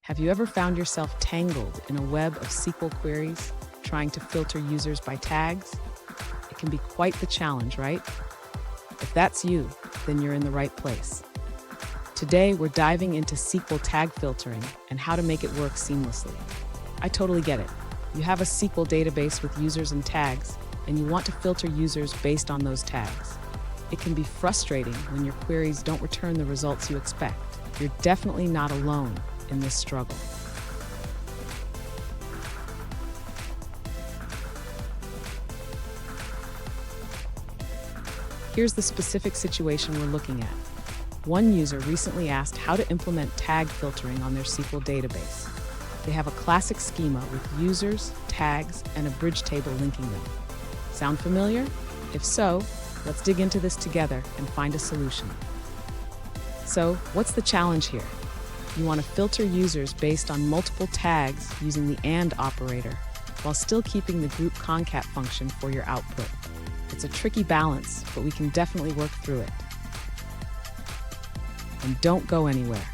Have you ever found yourself tangled in a web of SQL queries, trying to filter users by tags? It can be quite the challenge, right? If that's you, then you're in the right place. Today, we're diving into SQL tag filtering and how to make it work seamlessly. I totally get it. You have a SQL database with users and tags, and you want to filter users based on those tags. It can be frustrating when your queries don't return the results you expect. You're definitely not alone in this struggle. Here's the specific situation we're looking at. One user recently asked how to implement tag filtering on their SQL database. They have a classic schema with users, tags, and a bridge table linking them. Sound familiar? If so, let's dig into this together and find a solution. So, what's the challenge here? You want to filter users based on multiple tags using the AND operator, while still keeping the group concat function for your output. It's a tricky balance, but we can definitely work through it. And don't go anywhere.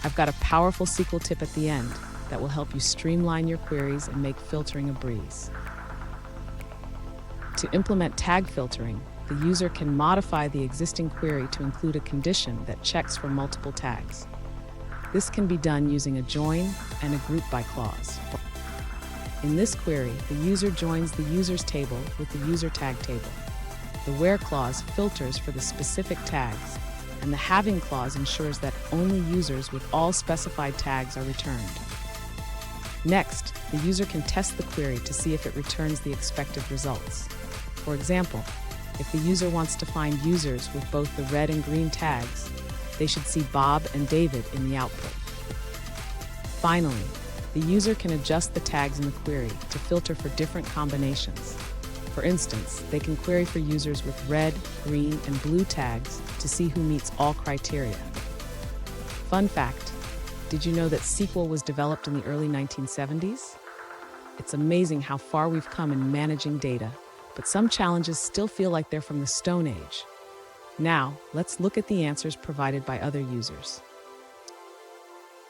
I've got a powerful SQL tip at the end that will help you streamline your queries and make filtering a breeze. To implement tag filtering, the user can modify the existing query to include a condition that checks for multiple tags. This can be done using a join and a group by clause. In this query, the user joins the users table with the user tag table. The where clause filters for the specific tags, and the having clause ensures that only users with all specified tags are returned. Next, the user can test the query to see if it returns the expected results. For example, if the user wants to find users with both the red and green tags, they should see Bob and David in the output. Finally, the user can adjust the tags in the query to filter for different combinations. For instance, they can query for users with red, green, and blue tags to see who meets all criteria. Fun fact, did you know that SQL was developed in the early 1970s? It's amazing how far we've come in managing data, but some challenges still feel like they're from the Stone Age. Now, let's look at the answers provided by other users.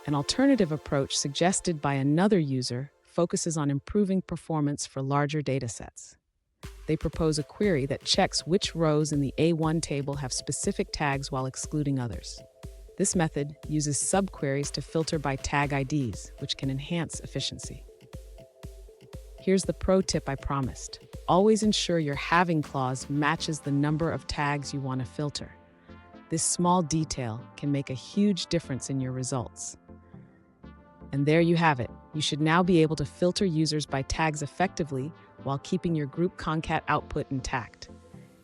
An alternative approach suggested by another user focuses on improving performance for larger datasets. They propose a query that checks which rows in the A1 table have specific tags while excluding others. This method uses subqueries to filter by tag IDs, which can enhance efficiency. Here's the pro tip I promised. Always ensure your having clause matches the number of tags you want to filter. This small detail can make a huge difference in your results. And there you have it. You should now be able to filter users by tags effectively while keeping your group concat output intact.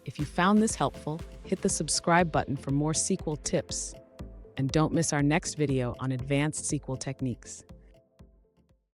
If you found this helpful, hit the subscribe button for more SQL tips. And don't miss our next video on advanced SQL techniques.